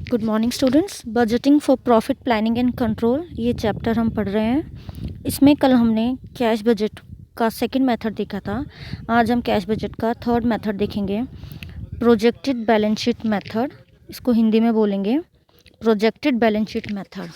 Good morning students. Budgeting for profit planning and control ये chapter हम पढ़ रहे हैं। इसमें कल हमने कैश बजट का सेकंड मेथड देखा था। आज हम कैश बजट का थर्ड मेथड देखेंगे, प्रोजेक्टेड बैलेंस शीट मेथड। इसको हिंदी में बोलेंगे projected balance sheet method.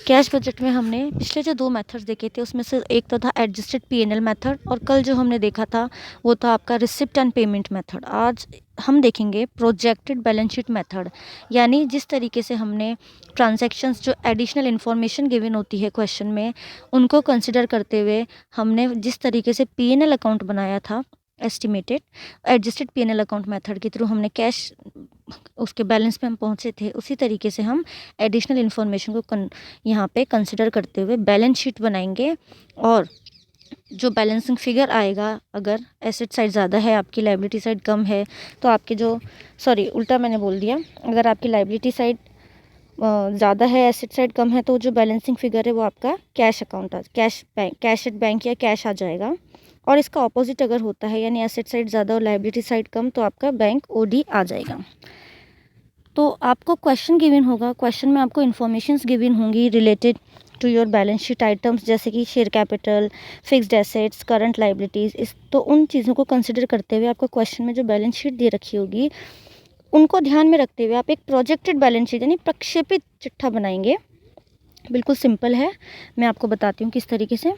Cash budget में हमने पिछले जो दो मेथड्स देखे थे उसमें से एक तो था एडजस्टेड पीएनएल मेथड, और कल जो हमने देखा था वो था आपका रिसिप्ट एंड पेमेंट मेथड। आज हम देखेंगे प्रोजेक्टेड बैलेंस शीट मेथड, यानी जिस तरीके से हमने ट्रांजैक्शंस जो एडिशनल इन्फॉर्मेशन गिवन होती है क्वेश्चन में उनको कंसिडर करते हुए हमने जिस तरीके से पीएनएल अकाउंट बनाया था, estimated adjusted PNL account method के थ्रू हमने कैश उसके बैलेंस पे हम पहुंचे थे, उसी तरीके से हम एडिशनल इन्फॉर्मेशन को यहाँ पे कंसिडर करते हुए बैलेंस शीट बनाएंगे। और जो बैलेंसिंग फिगर आएगा, अगर एसेट साइड ज़्यादा है आपकी लाइबिलिटी साइड कम है तो आपके जो उल्टा मैंने बोल दिया, अगर आपकी लाइबिलिटी साइड ज़्यादा है एसेट साइड कम है तो जो बैलेंसिंग फिगर है वो आपका cash account cash at bank या कैश आ जाएगा। और इसका ऑपोजिट अगर होता है यानी एसेट साइड ज़्यादा और लाइबिलिटी साइड कम तो आपका बैंक ओडी आ जाएगा। तो आपको क्वेश्चन गिवन होगा, क्वेश्चन में आपको इन्फॉर्मेशंस गिवन होंगी related to your balance sheet items, जैसे कि share capital, fixed assets, current liabilities. तो उन चीज़ों को कंसिडर करते हुए आपको क्वेश्चन में जो बैलेंस शीट दे रखी होगी उनको ध्यान में रखते हुए आप एक प्रोजेक्टेड बैलेंस शीट यानी प्रक्षेपित चिट्ठा बनाएंगे। बिल्कुल सिंपल है, मैं आपको बताती हूँ किस तरीके से।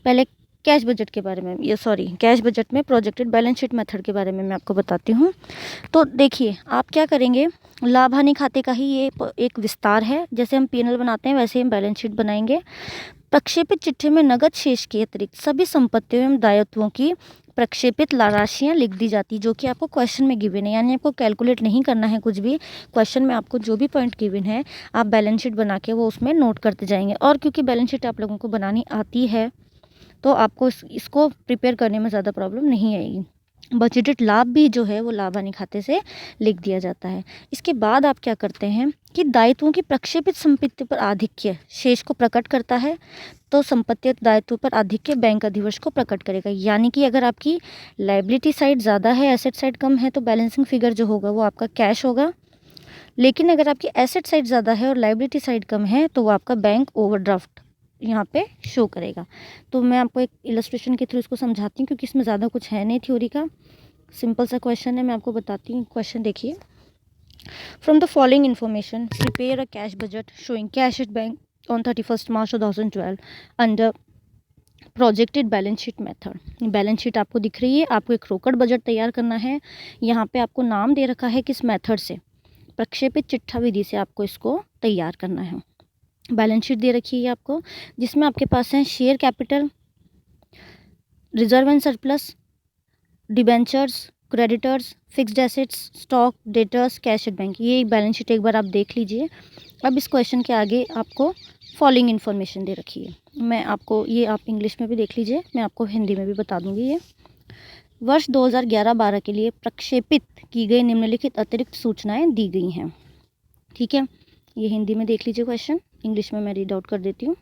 पहले कैश बजट के बारे में कैश बजट में प्रोजेक्टेड बैलेंस शीट मेथड के बारे में मैं आपको बताती हूँ। तो देखिए आप क्या करेंगे, लाभ हानि खाते का ही ये एक विस्तार है। जैसे हम पीएनएल बनाते हैं वैसे हम बैलेंस शीट बनाएंगे। प्रक्षेपित चिट्ठे में नगद शेष के अतिरिक्त सभी संपत्तियों एवं दायित्वों की प्रक्षेपित राशियाँ लिख दी जाती, जो कि आपको क्वेश्चन में गिवन है, यानी आपको कैलकुलेट नहीं करना है कुछ भी। क्वेश्चन में आपको जो भी पॉइंट गिवन है आप बैलेंस शीट बना के वो उसमें नोट करते जाएंगे। और क्योंकि बैलेंस शीट आप लोगों को बनानी आती है तो आपको इसको प्रिपेयर करने में ज़्यादा प्रॉब्लम नहीं आएगी। बजटेड लाभ भी जो है वो लाभ हानि खाते से लिख दिया जाता है। इसके बाद आप क्या करते हैं कि दायित्वों की प्रक्षेपित संपत्ति पर आधिक्य शेष को प्रकट करता है, तो संपत्ति दायित्व पर आधिक्य बैंक अधिवर्ष को प्रकट करेगा। यानी कि अगर आपकी लाइबिलिटी साइड ज़्यादा है एसेट साइड कम है तो बैलेंसिंग फिगर जो होगा वो आपका कैश होगा। लेकिन अगर आपकी एसेट साइड ज़्यादा है और लाइबिलिटी साइड कम है तो वो आपका बैंक ओवरड्राफ्ट यहाँ पे शो करेगा। तो मैं आपको एक इलस्ट्रेशन के थ्रू इसको समझाती हूँ, क्योंकि इसमें ज़्यादा कुछ है नहीं थ्योरी का, सिंपल सा क्वेश्चन है, मैं आपको बताती हूँ। क्वेश्चन देखिए, from the following information prepare a cash budget showing cash at bank on 31 March 2012 under projected balance sheet method. Balance sheet आपको दिख रही है, आपको एक रोकड़ बजट तैयार करना है। यहाँ पे आपको नाम दे रखा है किस मेथड से, प्रक्षेपित चिट्ठा विधि से आपको इसको तैयार करना है। बैलेंस शीट दे रखी है आपको, जिसमें आपके पास है share capital, reserve and surplus, debentures, creditors, fixed assets, stock, debtors, cash at bank. ये बैलेंस शीट एक बार आप देख लीजिए। अब इस क्वेश्चन के आगे आपको फॉलोइंग इन्फॉर्मेशन दे रखी है, मैं आपको ये आप इंग्लिश में भी देख लीजिए, मैं आपको हिंदी में भी बता दूंगी। ये वर्ष 2011-12 के लिए प्रक्षेपित की गई निम्नलिखित अतिरिक्त सूचनाएं दी गई हैं। ठीक है, ये हिंदी में देख लीजिए क्वेश्चन, इंग्लिश में मैं रीड आउट कर देती हूँ।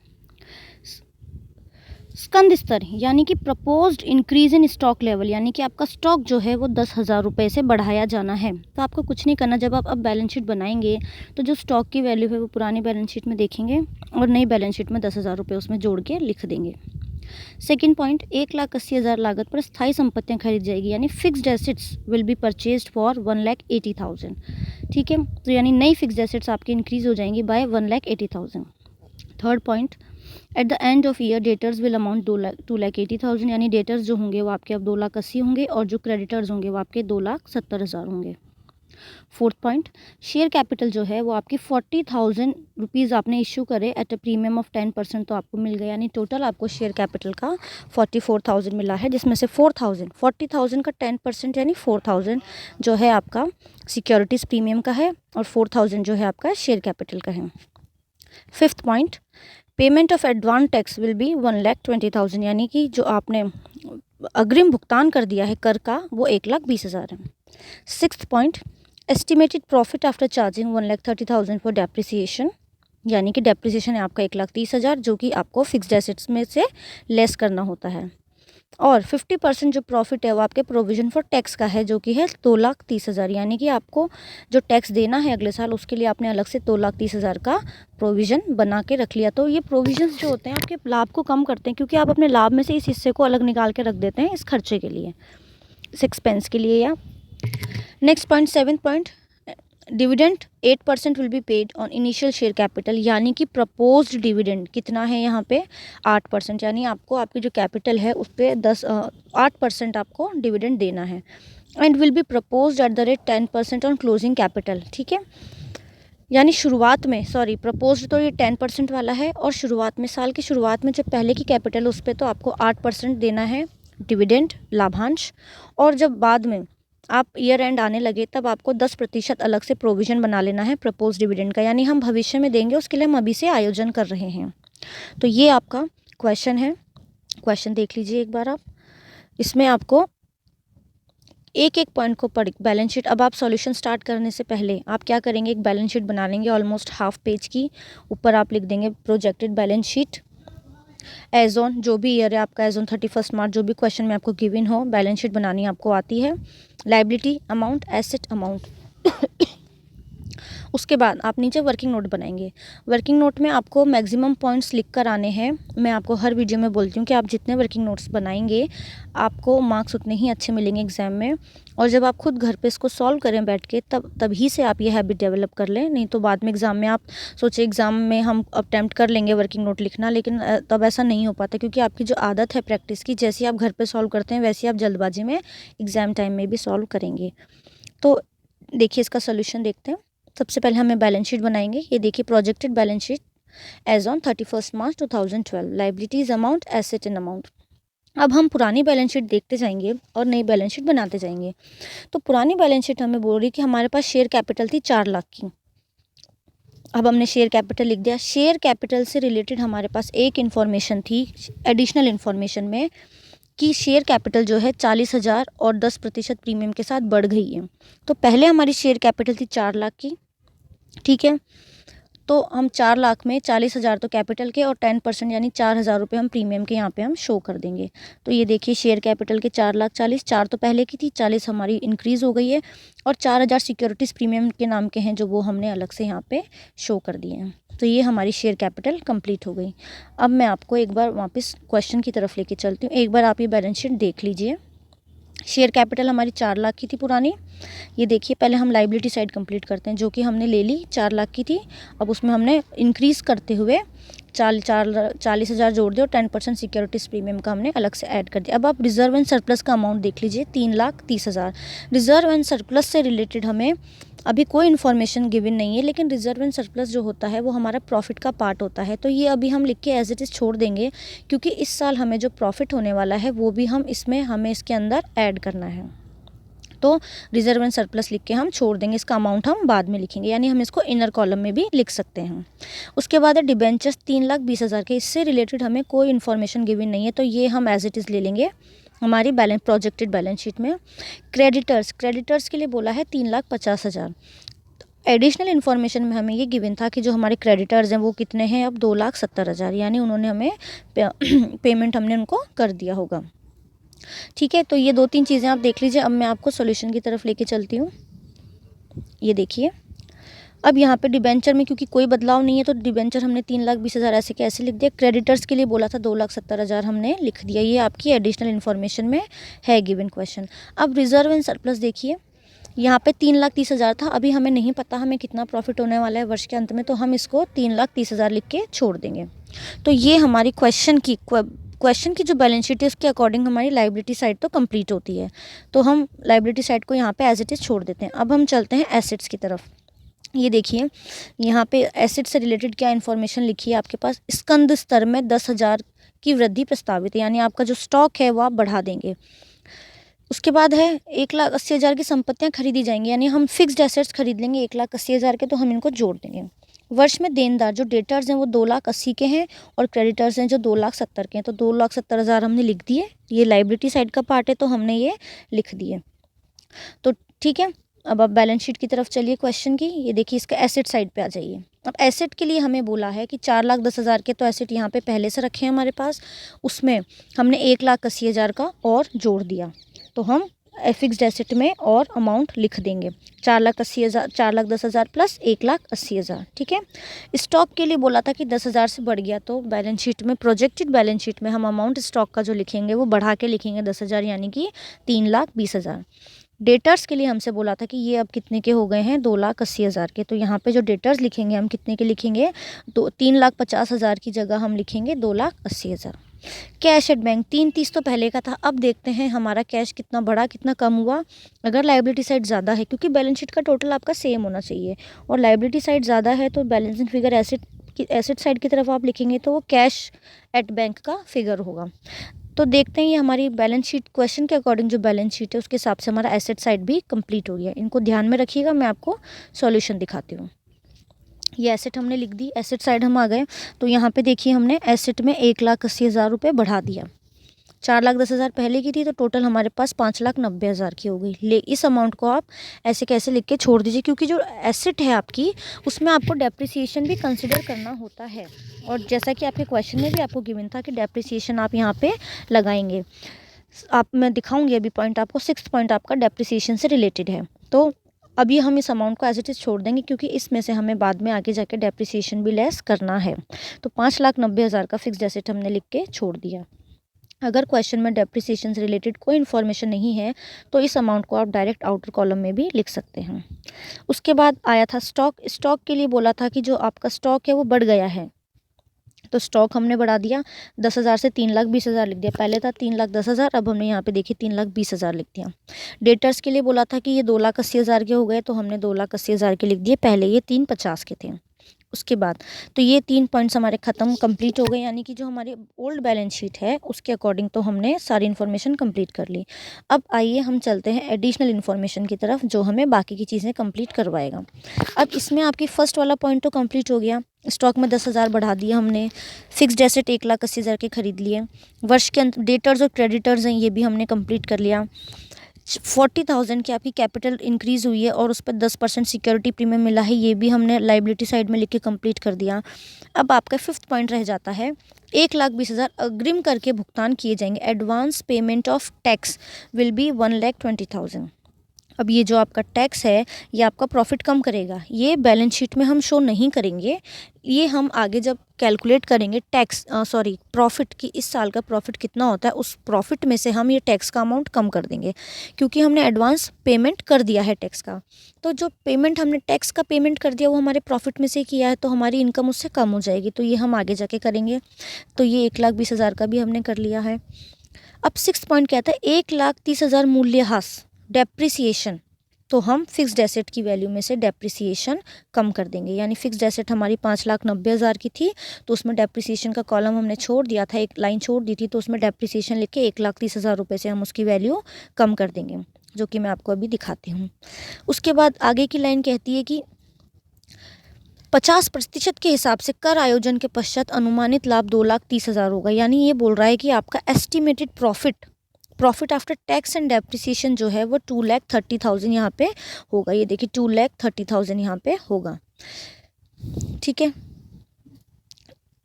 स्कंद स्तर यानी कि proposed increase in stock level, यानी कि आपका स्टॉक जो है वो 10,000 रुपये से बढ़ाया जाना है। तो आपको कुछ नहीं करना, जब आप अब बैलेंस शीट बनाएंगे तो जो स्टॉक की वैल्यू है वो पुरानी बैलेंस शीट में देखेंगे और नई बैलेंस शीट में 10,000 रुपये उसमें जोड़ के लिख देंगे। सेकेंड पॉइंट, 1,80,000 लागत पर स्थायी संपत्तियां खरीद जाएगी, यानी fixed assets will be purchased for 1,80,000। ठीक है, तो यानी नई फिक्स्ड एसेट्स आपकी इंक्रीज हो जाएंगी by 1,80,000। Third point, at the end of year debtors will amount 2,80,000, यानी डेटर्स जो होंगे वो आपके अब 2,80,000 होंगे और जो क्रेडिटर्स होंगे वो आपके 2,70,000 होंगे। फोर्थ पॉइंट, शेयर कैपिटल जो है वो आपकी 40,000 रुपीज़ आपने इशू करे एट अ प्रीमियम ऑफ 10% तो आपको मिल गया, यानी टोटल आपको शेयर कैपिटल का 44,000 मिला है, जिसमें से 40,000 का 10% यानी 4,000 जो है आपका सिक्योरिटीज़ प्रीमियम का है और 4,000 जो है आपका शेयर कैपिटल का है। Fifth point, payment of advance tax will be 1,20,000, यानी कि जो आपने अग्रिम भुगतान कर दिया है कर का वो 1,20,000 है। Sixth point, estimated profit after charging 1,30,000 for depreciation, यानी कि डेप्रिसिएशन है आपका 1,30,000 जो कि आपको फिक्स्ड एसेट्स में से लेस करना होता है। और 50% जो प्रॉफिट है वो आपके प्रोविज़न फॉर टैक्स का है, जो कि है 2,30,000, यानी कि आपको जो टैक्स देना है अगले साल उसके लिए आपने अलग से 2,30,000 का प्रोविज़न बना के रख लिया। तो ये प्रोविजंस जो होते हैं आपके लाभ को कम करते हैं, क्योंकि आप अपने लाभ में से इस हिस्से को अलग निकाल के रख देते हैं इस खर्चे के लिए, इस एक्सपेंस के लिए। या next point, 7th point, dividend 8% will be paid on initial share capital, यानी कि प्रपोज्ड डिविडेंड कितना है यहाँ पे 8%, यानी आपको आपकी जो कैपिटल है उस पर 8% आपको डिविडेंड देना है। And will be proposed at the rate 10% on closing capital, ठीक है। यानी शुरुआत में, सॉरी प्रपोज्ड तो ये 10% वाला है, और शुरुआत में, साल की शुरुआत में जब पहले की कैपिटल उस पर तो आपको 8% देना है डिविडेंड, लाभांश। और जब बाद में आप ईयर एंड आने लगे तब आपको 10% अलग से प्रोविज़न बना लेना है प्रपोज डिविडेंड का, यानी हम भविष्य में देंगे उसके लिए हम अभी से आयोजन कर रहे हैं। तो ये आपका क्वेश्चन है, क्वेश्चन देख लीजिए एक बार आप। इसमें आपको एक एक पॉइंट को पढ़, बैलेंस शीट, अब आप सॉल्यूशन स्टार्ट करने से पहले आप क्या करेंगे, एक बैलेंस शीट बना लेंगे ऑलमोस्ट हाफ पेज की। ऊपर आप लिख देंगे projected balance sheet as on, जो भी ईयर है आपका, एज ऑन 31 मार्च, जो भी क्वेश्चन में आपको गिवन हो, बैलेंस शीट बनानी आपको आती है। Liability amount, asset amount. उसके बाद आप नीचे वर्किंग नोट बनाएंगे। वर्किंग नोट में आपको मैक्सिमम पॉइंट्स लिख कर आने हैं। मैं आपको हर वीडियो में बोलती हूँ कि आप जितने वर्किंग नोट्स बनाएंगे आपको मार्क्स उतने ही अच्छे मिलेंगे एग्जाम में। और जब आप खुद घर पे इसको सॉल्व करें बैठ के, तभी से आप ये हैबिट डेवलप कर लें। नहीं तो बाद में एग्ज़ाम में आप सोचे एग्ज़ाम में हम अटेम्प्ट कर लेंगे वर्किंग नोट लिखना, लेकिन तब ऐसा नहीं हो पाता, क्योंकि आपकी जो आदत है प्रैक्टिस की, जैसे आप घर पर सॉल्व करते हैं वैसे आप जल्दबाजी में एग्ज़ाम टाइम में भी सॉल्व करेंगे। तो देखिए इसका सोल्यूशन देखते हैं। सबसे पहले हमें बैलेंस शीट बनाएंगे। ये देखिए projected balance sheet as on 31 March 2012, liabilities amount, asset and amount. अब हम पुरानी बैलेंस शीट देखते जाएंगे और नई बैलेंस शीट बनाते जाएंगे। तो पुरानी बैलेंस शीट हमें बोल रही कि हमारे पास शेयर कैपिटल थी 4 लाख की। अब हमने शेयर कैपिटल लिख दिया। शेयर कैपिटल से रिलेटेड हमारे पास एक इन्फॉर्मेशन थी एडिशनल इन्फॉर्मेशन में, कि शेयर कैपिटल जो है 40,000 और 10% प्रीमियम के साथ बढ़ गई है। तो पहले हमारी शेयर कैपिटल थी 4 लाख की, ठीक है। तो हम 4 लाख में 40,000 तो कैपिटल के और 10% यानी 4,000 रुपये हम प्रीमियम के यहाँ पे हम शो कर देंगे। तो ये देखिए शेयर कैपिटल के 4,40,000, 4 तो पहले की थी, 40 हमारी इंक्रीज़ हो गई है, और 4,000 सिक्योरिटीज़ प्रीमियम के नाम के हैं जो वो हमने अलग से यहाँ पे शो कर दिए हैं। तो ये हमारी शेयर कैपिटल कंप्लीट हो गई। अब मैं आपको एक बार वापस क्वेश्चन की तरफ लेके चलती हूँ। एक बार आप ये बैलेंस शीट देख लीजिए। शेयर कैपिटल हमारी 4 लाख की थी पुरानी। ये देखिए पहले हम लाइबिलिटी साइड कंप्लीट करते हैं, जो कि हमने ले ली 4 लाख की थी। अब उसमें हमने इंक्रीज़ करते हुए 40,000 जोड़ दिया और 10% सिक्योरिटीज़ प्रीमियम का हमने अलग से ऐड कर दिया। अब आप रिजर्व एंड सरप्लस का अमाउंट देख लीजिए, 3,30,000। रिजर्व एंड सरप्लस से रिलेटेड हमें अभी कोई इन्फॉर्मेशन गिवन नहीं है, लेकिन रिजर्व एंड सरप्लस जो होता है वो हमारा प्रॉफिट का पार्ट होता है। तो ये अभी हम लिख के एज इट इज़ छोड़ देंगे, क्योंकि इस साल हमें जो प्रॉफिट होने वाला है वो भी हमें इसके अंदर ऐड करना है। तो रिजर्व एंड सरप्लस लिख के हम छोड़ देंगे, इसका अमाउंट हम बाद में लिखेंगे, यानी हम इसको इनर कॉलम में भी लिख सकते हैं। उसके बाद है डिबेंचर्स 3,20,000 के, इससे रिलेटेड हमें कोई इन्फॉर्मेशन गिवन नहीं है, तो ये हम एज इट इज़ ले लेंगे हमारी प्रोजेक्टेड बैलेंस शीट में। क्रेडिटर्स के लिए बोला है 3,50,000। एडिशनल इन्फॉर्मेशन में हमें ये गिवन था कि जो हमारे क्रेडिटर्स हैं वो कितने हैं, अब 2,70,000, यानी उन्होंने हमें पेमेंट हमने उनको कर दिया होगा, ठीक है। तो ये 2-3 चीज़ें आप देख लीजिए। अब मैं आपको सॉल्यूशन की तरफ लेके चलती हूँ। ये देखिए अब यहाँ पे डिबेंचर में क्योंकि कोई बदलाव नहीं है, तो डिबेंचर हमने 3,20,000 ऐसे के ऐसे लिख दिया। क्रेडिटर्स के लिए बोला था 2,70,000 हमने लिख दिया। ये आपकी एडिशनल इन्फॉर्मेशन में है गिवन क्वेश्चन। अब रिजर्व एंड सरप्लस देखिए, यहाँ पे 3,30,000 था, अभी हमें नहीं पता हमें कितना प्रॉफिट होने वाला है वर्ष के अंत में, तो हम इसको 3,30,000 लिख के छोड़ देंगे। तो ये हमारी क्वेश्चन की जो बैलेंस शीट है उसके अकॉर्डिंग हमारी लाइबिलिटी साइड तो कंप्लीट होती है। तो हम लाइबिलिटी साइड को यहाँ पे एज इट इज़ छोड़ देते हैं। अब हम चलते हैं एसेट्स की तरफ। ये देखिए यहाँ पे एसेट से रिलेटेड क्या इन्फॉर्मेशन लिखी है आपके पास। स्कंद स्तर में 10,000 की वृद्धि प्रस्तावित है, यानी आपका जो स्टॉक है वो आप बढ़ा देंगे। उसके बाद है 1,80,000 की संपत्तियाँ खरीदी जाएंगी, यानी हम फिक्स्ड एसेट्स खरीद लेंगे 1,80,000 के, तो हम इनको जोड़ देंगे। वर्ष में देनदार जो डेटर्स हैं वो 2,80,000 के हैं और क्रेडिटर्स हैं जो 2,70,000 के हैं, तो 2,70,000 हमने लिख दिए। ये लाइबिलिटी साइड का पार्ट है तो हमने ये लिख दिए। तो ठीक है, अब आप बैलेंस शीट की तरफ चलिए क्वेश्चन की। ये देखिए इसका एसेट साइड पे आ जाइए। अब एसेट के लिए हमें बोला है कि 4,10,000 के तो एसेट यहाँ पे पहले से रखे हैं हमारे पास, उसमें हमने 1,80,000 का और जोड़ दिया, तो हम फिक्स्ड एसेट में और अमाउंट लिख देंगे 4,80,000, 4,10,000 प्लस 1,80,000। ठीक है। स्टॉक के लिए बोला था कि 10,000 से बढ़ गया तो बैलेंस शीट में, प्रोजेक्टेड बैलेंस शीट में हम अमाउंट स्टॉक का जो लिखेंगे वो बढ़ा के लिखेंगे 10,000, यानी कि 3,20,000। डेटर्स के लिए हमसे बोला था कि ये अब कितने के हो गए हैं, 2,80,000 के, तो यहाँ पे जो डेटर्स लिखेंगे हम कितने के लिखेंगे, तो 3,50,000 की जगह हम लिखेंगे 2,80,000। कैश एट बैंक 3,30 तो पहले का था। अब देखते हैं हमारा कैश कितना बढ़ा कितना कम हुआ। अगर लाइबिलिटी साइड ज़्यादा है, क्योंकि बैलेंस शीट का टोटल आपका सेम होना चाहिए, और लाइबिलिटी साइड ज़्यादा है तो बैलेंसिंग फिगर एसेट साइड की तरफ आप लिखेंगे तो वो कैश एट बैंक का फिगर होगा। तो देखते हैं ये हमारी बैलेंस शीट, क्वेश्चन के अकॉर्डिंग जो बैलेंस शीट है उसके हिसाब से हमारा एसेट साइड भी कंप्लीट हो गया। इनको ध्यान में रखिएगा, मैं आपको सॉल्यूशन दिखाती हूँ। ये एसेट हमने लिख दी, एसेट साइड हम आ गए, तो यहाँ पे देखिए हमने एसेट में 1,80,000 रुपये बढ़ा दिया। 4,10,000 पहले की थी, तो टोटल हमारे पास 5,90,000 की हो गई। ले इस अमाउंट को आप ऐसे कैसे लिख के छोड़ दीजिए, क्योंकि जो एसेट है आपकी उसमें आपको डेप्रिसिएशन भी कंसिडर करना होता है, और जैसा कि आपके क्वेश्चन में भी आपको गिवन था कि डेप्रिसिएशन आप यहाँ पे लगाएंगे। मैं दिखाऊंगी अभी पॉइंट आपको, 6th पॉइंट आपका डेप्रिसिएशन से रिलेटेड है। तो अभी हम इस अमाउंट को एज इट इज़ छोड़ देंगे, क्योंकि इसमें से हमें बाद में आगे जाके डेप्रिसिएशन भी लेस करना है। तो 5,90,000 का फिक्स्ड एसेट हमने लिख के छोड़ दिया। अगर क्वेश्चन में डेप्रिसिएशन से रिलेटेड कोई इन्फॉर्मेशन नहीं है तो इस अमाउंट को आप डायरेक्ट आउटर कॉलम में भी लिख सकते हैं। उसके बाद आया था स्टॉक। स्टॉक के लिए बोला था कि जो आपका स्टॉक है वो बढ़ गया है, तो स्टॉक हमने बढ़ा दिया 10,000 से 3,20,000 लिख दिया। पहले था 3,10,000, अब हमने यहाँ पे देखिए 3,20,000 लिख दिया। डेटर्स के लिए बोला था कि ये 2,80,000 के हो गए, तो हमने 2,80,000 के लिख दिए, पहले ये 3,50 के थे। उसके बाद तो ये 3 पॉइंट्स हमारे ख़त्म कंप्लीट हो गए, यानी कि जो हमारी ओल्ड बैलेंस शीट है उसके अकॉर्डिंग तो हमने सारी इन्फॉर्मेशन कंप्लीट कर ली। अब आइए हम चलते हैं एडिशनल इन्फॉर्मेशन की तरफ, जो हमें बाकी की चीज़ें कंप्लीट करवाएगा। अब इसमें आपकी फर्स्ट वाला पॉइंट तो कंप्लीट हो गया, स्टॉक में 10,000 बढ़ा दिया हमने, फिक्स्ड एसेट 1,80,000 के खरीद लिए, वर्ष के अंत डेटर्स और क्रेडिटर्स हैं ये भी हमने कंप्लीट कर लिया। 40,000 की आपकी कैपिटल इंक्रीज़ हुई है और उस पर 10% सिक्योरिटी प्रीमियम मिला है, ये भी हमने लाइबिलिटी साइड में लिख के कंप्लीट कर दिया। अब आपका 5th पॉइंट रह जाता है 1,20,000 अग्रिम करके भुगतान किए जाएंगे। Advance payment of tax will be 1,20,000। अब ये जो आपका टैक्स है ये आपका प्रॉफिट कम करेगा, ये बैलेंस शीट में हम शो नहीं करेंगे, ये हम आगे जब कैलकुलेट करेंगे प्रॉफिट की, इस साल का प्रॉफिट कितना होता है उस प्रॉफिट में से हम ये टैक्स का अमाउंट कम कर देंगे, क्योंकि हमने एडवांस पेमेंट कर दिया है टैक्स का। तो जो पेमेंट हमने टैक्स का पेमेंट कर दिया वो हमारे प्रॉफिट में से किया है, तो हमारी इनकम उससे कम हो जाएगी, तो ये हम आगे जाके करेंगे। तो ये 1,20,000 का भी हमने कर लिया है। अब 6th पॉइंट कहता है 1,30,000 मूल्यह्रास डेप्रिसिएशन, तो हम फिक्स्ड एसेट की वैल्यू में से डेप्रिसिएशन कम कर देंगे, यानी फिक्स्ड एसेट हमारी 5,90,000 की थी, तो उसमें डेप्रिसिएशन का कॉलम हमने छोड़ दिया था, एक लाइन छोड़ दी थी, तो उसमें डेप्रिसिएशन लिख के 1,30,000 रुपये से हम उसकी वैल्यू कम कर देंगे, जो कि मैं आपको अभी दिखाती हूँ। उसके बाद आगे की लाइन कहती है कि 50% के हिसाब से कर आयोजन के पश्चात अनुमानित लाभ 2,30,000 होगा, यानी ये बोल रहा है कि आपका estimated profit after tax and depreciation जो है वो 2,30,000 यहाँ पे होगा। ये देखिए 2,30,000 यहाँ पे होगा, ठीक है,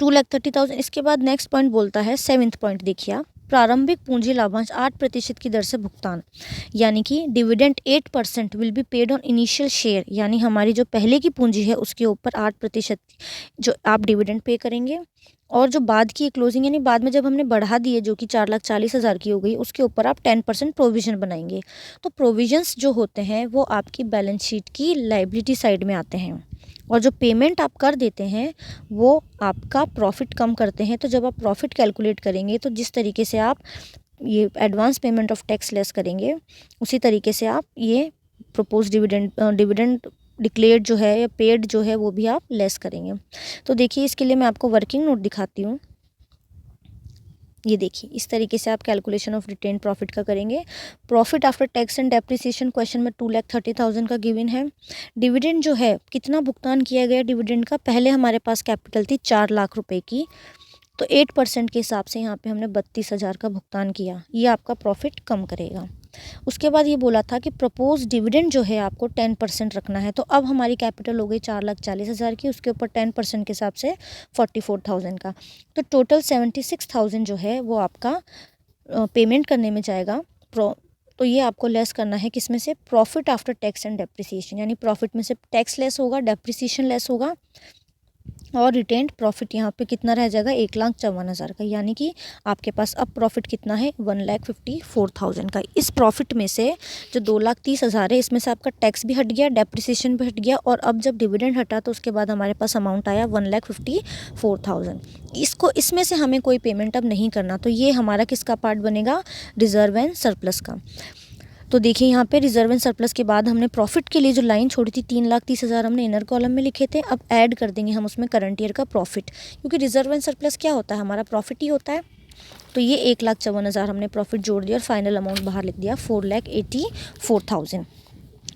2,30,000। इसके बाद नेक्स्ट पॉइंट बोलता है 7th पॉइंट देखिए आप, प्रारंभिक पूंजी लाभांश 8% की दर से भुगतान, यानी कि dividend 8% will be paid on initial share, यानी हमारी जो पहले की पूंजी है उसके ऊपर 8% जो आप डिविडेंड पे करेंगे, और जो बाद की क्लोजिंग यानी बाद में जब हमने बढ़ा दिए जो कि 4,40,000 की हो गई उसके ऊपर आप 10% प्रोविज़न बनाएंगे। तो प्रोविजंस जो होते हैं वो आपकी बैलेंस शीट की लाइबिलिटी साइड में आते हैं, और जो पेमेंट आप कर देते हैं वो आपका प्रॉफिट कम करते हैं। तो जब आप प्रॉफिट कैलकुलेट करेंगे तो जिस तरीके से आप ये advance payment of tax less करेंगे उसी तरीके से आप ये प्रपोज डिविडेंड डिक्लेयर्ड जो है या पेड जो है वो भी आप लेस करेंगे। तो देखिए इसके लिए मैं आपको वर्किंग नोट दिखाती हूँ। ये देखिए इस तरीके से आप कैलकुलेशन ऑफ रिटेन प्रॉफिट का करेंगे। Profit after tax and depreciation question में 2,30,000 का गिवन है। डिविडेंड जो है कितना भुगतान किया गया डिविडेंड का, पहले हमारे पास कैपिटल थी 4 लाख रुपए की, तो 8% के हिसाब से यहाँ पे हमने 32,000 का भुगतान किया, ये आपका प्रॉफिट कम करेगा। उसके बाद ये बोला था कि प्रपोज डिविडेंड जो है आपको 10% रखना है। तो अब हमारी कैपिटल हो गई 4,40,000 की, उसके ऊपर 10% के हिसाब से 44,000 का, तो टोटल 76,000 जो है वो आपका पेमेंट करने में जाएगा। तो ये आपको लेस करना है किस में से, profit after tax and depreciation, यानी प्रॉफिट में से टैक्स लेस होगा, डेप्रिसिएशन लेस होगा, और रिटेन्ड प्रॉफिट यहाँ पे कितना रह जाएगा, 1,54,000 का, यानी कि आपके पास अब प्रॉफिट कितना है, 1,54,000 का। इस प्रॉफिट में से जो 2,30,000 है, इसमें से आपका टैक्स भी हट गया, डेप्रिसिएशन भी हट गया, और अब जब डिविडेंड हटा तो उसके बाद हमारे पास अमाउंट आया 1,54,000। इसको इसमें से हमें कोई पेमेंट अब नहीं करना, तो ये हमारा किसका पार्ट बनेगा, रिजर्व एंड सरप्लस का। तो देखिए यहाँ पे रिजर्व एंड सरप्लस के बाद हमने प्रॉफिट के लिए जो लाइन छोड़ी थी 3,30,000 हमने इनर कॉलम में लिखे थे, अब ऐड कर देंगे हम उसमें करंट ईयर का प्रॉफिट, क्योंकि रिजर्व एंड सरप्लस क्या होता है, हमारा प्रॉफिट ही होता है। तो ये 1,54,000 हमने प्रॉफिट जोड़ दिया और फाइनल अमाउंट बाहर लिख दिया 4,84,000।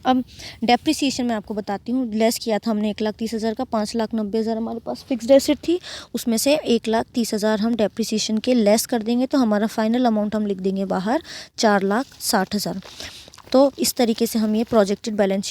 अब डेप्रिसिएशन मैं आपको बताती हूँ, लेस किया था हमने 1,30,000 का, 5,90,000 हमारे पास फिक्स्ड एसेट थी, उसमें से 1,30,000 हम डेप्रिसिएशन के लेस कर देंगे, तो हमारा फाइनल अमाउंट हम लिख देंगे बाहर 4,60,000। तो इस तरीके से हम ये प्रोजेक्टेड बैलेंस